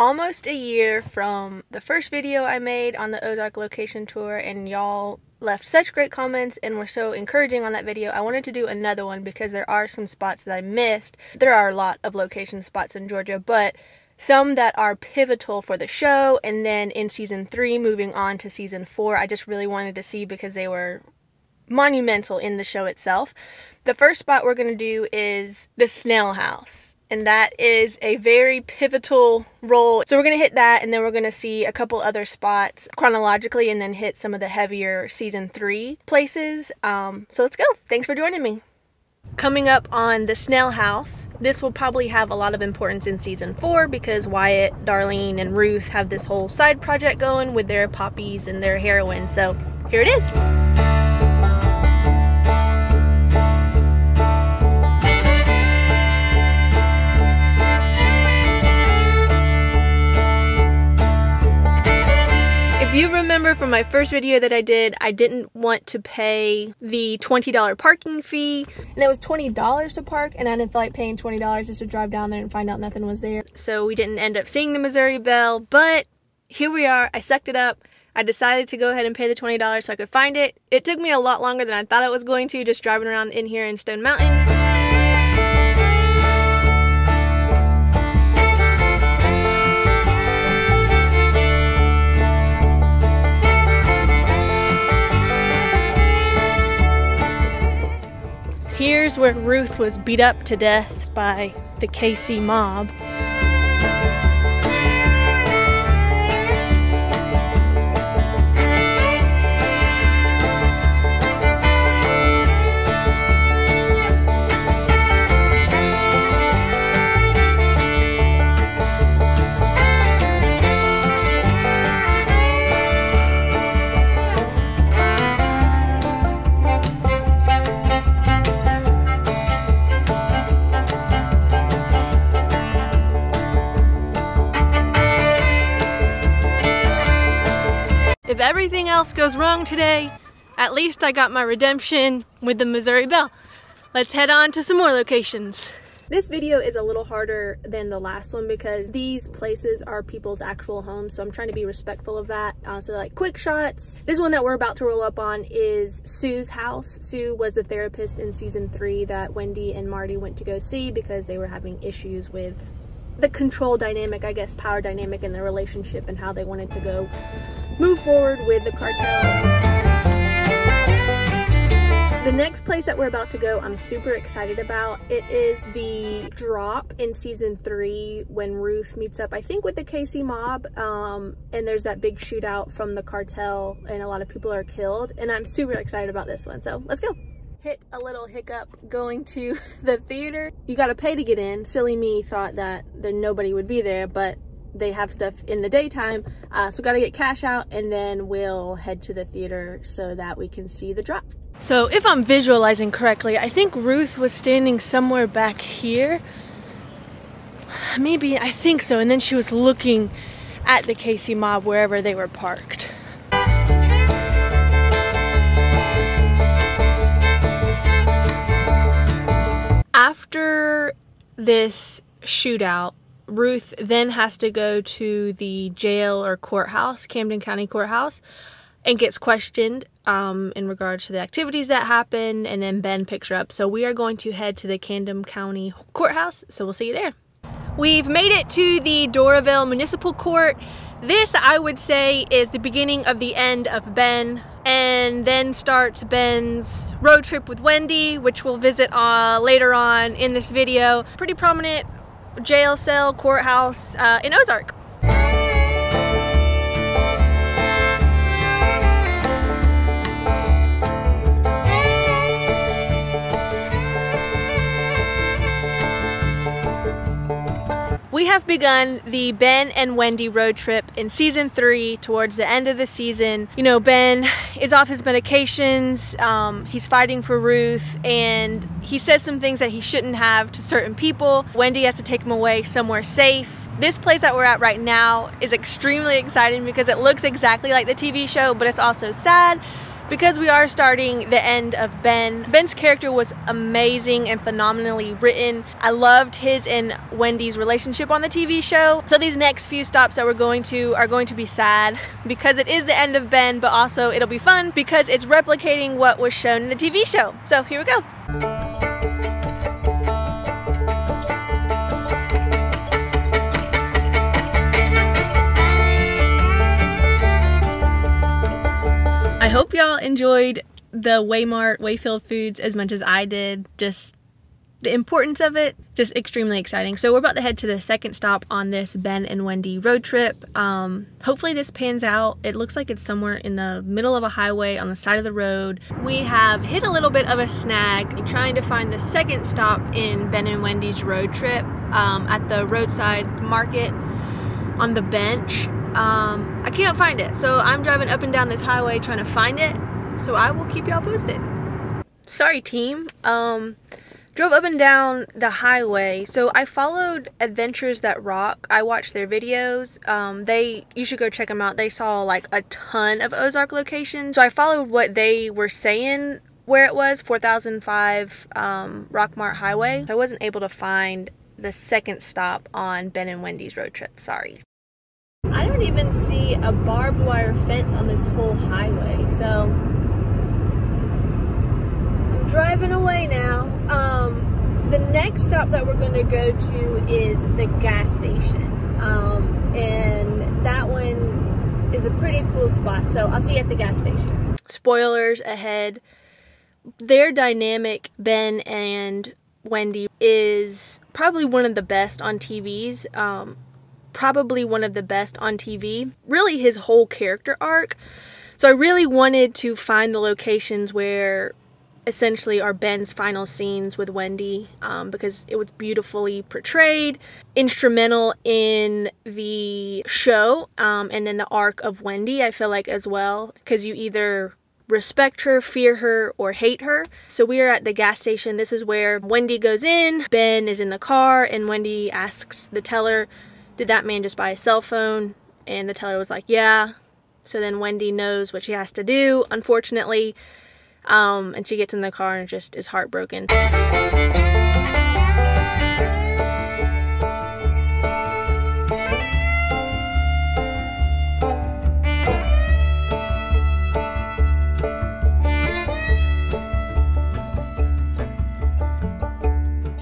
almost a year from the first video I made on the Ozark location tour, and y'all left such great comments and were so encouraging on that video. I wanted to do another one because there are some spots that I missed. There are a lot of location spots in Georgia, but some that are pivotal for the show, and then in season 3 moving on to season 4 I just really wanted to see because they were monumental in the show itself. The first spot we're going to do is the Snell House, and that is a very pivotal role. So we're going to hit that, and then we're going to see a couple other spots chronologically, and then hit some of the heavier season 3 places. So let's go. Thanks for joining me. Coming up on the Snell House, this will probably have a lot of importance in season 4 because Wyatt, Darlene, and Ruth have this whole side project going with their poppies and their heroin. So here it is. If you remember from my first video that I did, I didn't want to pay the $20 parking fee, and it was $20 to park, and I didn't feel like paying $20 just to drive down there and find out nothing was there. So we didn't end up seeing the Missouri Belle, but here we are. I sucked it up. I decided to go ahead and pay the $20 so I could find it. It took me a lot longer than I thought it was going to, just driving around in here in Stone Mountain. Here's where Ruth was beat up to death by the KC mob. If everything else goes wrong today, at least I got my redemption with the Missouri Belle. Let's head on to some more locations. This video is a little harder than the last one because these places are people's actual homes, so I'm trying to be respectful of that. So like quick shots. This one that we're about to roll up on is Sue's house. Sue was the therapist in season 3 that Wendy and Marty went to go see because they were having issues with the control dynamic, I guess, power dynamic in their relationship, and how they wanted to go move forward with the cartel. The next place that we're about to go, I'm super excited about. It is the drop in season 3 when Ruth meets up, I think, with the KC mob, and there's that big shootout from the cartel and a lot of people are killed, and I'm super excited about this one, so let's go. Hit a little hiccup going to the theater. You gotta pay to get in. Silly me thought that nobody would be there, but they have stuff in the daytime, so gotta get cash out, and then we'll head to the theater so that we can see the drop. So if I'm visualizing correctly, I think Ruth was standing somewhere back here. Maybe, I think so, and then she was looking at the KC mob wherever they were parked. After this shootout, Ruth then has to go to the jail or courthouse, Camden County Courthouse, and gets questioned in regards to the activities that happened, and then Ben picks her up. So we are going to head to the Camden County Courthouse, so we'll see you there. We've made it to the Doraville Municipal Court. This, I would say, is the beginning of the end of Ben, and then starts Ben's road trip with Wendy, which we'll visit later on in this video. Pretty prominent jail cell, courthouse in Ozark. We have begun the Ben and Wendy road trip in season 3 towards the end of the season. You know, Ben is off his medications, he's fighting for Ruth, and he says some things that he shouldn't have to certain people. Wendy has to take him away somewhere safe. This place that we're at right now is extremely exciting because it looks exactly like the TV show, but it's also sad because we are starting the end of Ben. Ben's character was amazing and phenomenally written. I loved his and Wendy's relationship on the TV show. So these next few stops that we're going to are going to be sad because it is the end of Ben, but also it'll be fun because it's replicating what was shown in the TV show. So here we go. I hope y'all enjoyed the Wayfield foods as much as I did. Just the importance of it, just extremely exciting. So we're about to head to the second stop on this Ben and Wendy road trip. Hopefully this pans out. It looks like it's somewhere in the middle of a highway on the side of the road. We have hit a little bit of a snag trying to find the second stop in Ben and Wendy's road trip at the roadside market on the bench. I can't find it, so I'm driving up and down this highway trying to find it, so I will keep y'all posted. Sorry team. Drove up and down the highway. So I followed Adventures That Rock. I watched their videos. You should go check them out. They saw like a ton of Ozark locations. So I followed what they were saying where it was, 4005 Rockmart Highway. So I wasn't able to find the second stop on Ben and Wendy's road trip. Sorry. I don't even see a barbed wire fence on this whole highway, so I'm driving away now. The next stop that we're going to go to is the gas station, and that one is a pretty cool spot, so I'll see you at the gas station. Spoilers ahead. Their dynamic, Ben and Wendy, is probably one of the best on TVs. Probably one of the best on TV. Really his whole character arc. So I really wanted to find the locations where essentially are Ben's final scenes with Wendy, because it was beautifully portrayed, instrumental in the show, and then the arc of Wendy, I feel like, as well, because you either respect her, fear her, or hate her. So we are at the gas station. This is where Wendy goes in, Ben is in the car, and Wendy asks the teller, did that man just buy a cell phone? And the teller was like, yeah. So then Wendy knows what she has to do, unfortunately. And she gets in the car and just is heartbroken.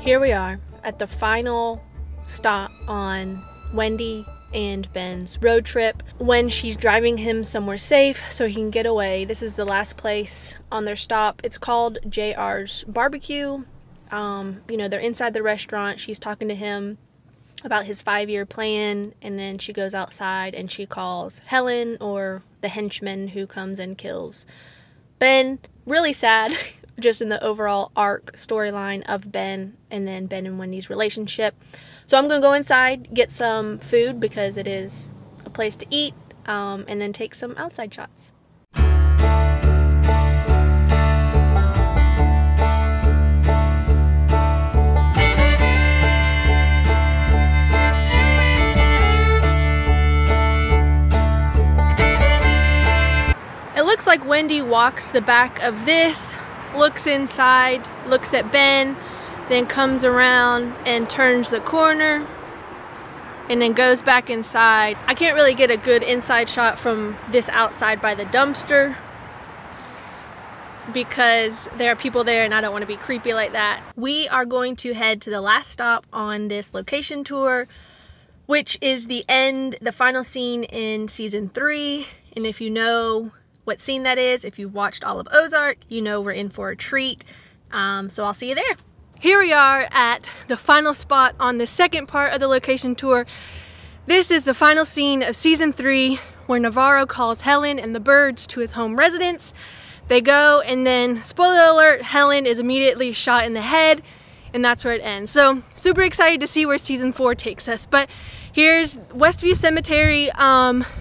Here we are at the final stop on Wendy and Ben's road trip, when she's driving him somewhere safe so he can get away. This is the last place on their stop. It's called JR's Barbecue. You know, they're inside the restaurant. She's talking to him about his 5-year plan, and then she goes outside and she calls Helen, or the henchman who comes and kills Ben. Really sad, just in the overall arc storyline of Ben, and then Ben and Wendy's relationship. So I'm going to go inside, get some food because it is a place to eat, and then take some outside shots. It looks like Wendy walks the back of this, looks inside, looks at Ben, then comes around and turns the corner and then goes back inside. I can't really get a good inside shot from this outside by the dumpster because there are people there and I don't want to be creepy like that. We are going to head to the last stop on this location tour, which is the final scene in season 3. And if you know what scene that is, if you've watched all of Ozark, you know we're in for a treat. So I'll see you there. Here we are at the final spot on the second part of the location tour. This is the final scene of season 3, where Navarro calls Helen and the Byrds to his home residence. They go, and then, spoiler alert, Helen is immediately shot in the head, and that's where it ends. So super excited to see where season 4 takes us. But here's Westview Cemetery,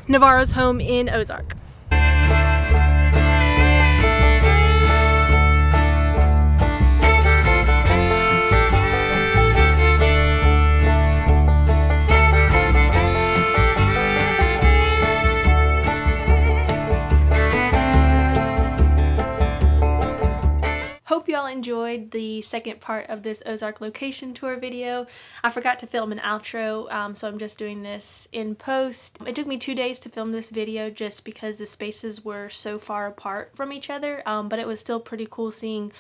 Navarro's home in Ozark. enjoyed the second part of this Ozark location tour video. I forgot to film an outro, so I'm just doing this in post. It took me 2 days to film this video just because the spaces were so far apart from each other, but it was still pretty cool seeing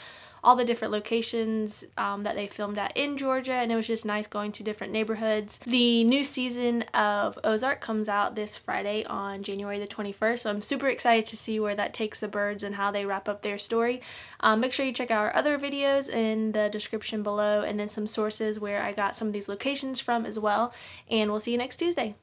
all the different locations that they filmed at in Georgia, and it was just nice going to different neighborhoods. The new season of Ozark comes out this Friday on January the 21st, so I'm super excited to see where that takes the Byrds and how they wrap up their story. Make sure you check out our other videos in the description below, and then some sources where I got some of these locations from as well, and we'll see you next Tuesday.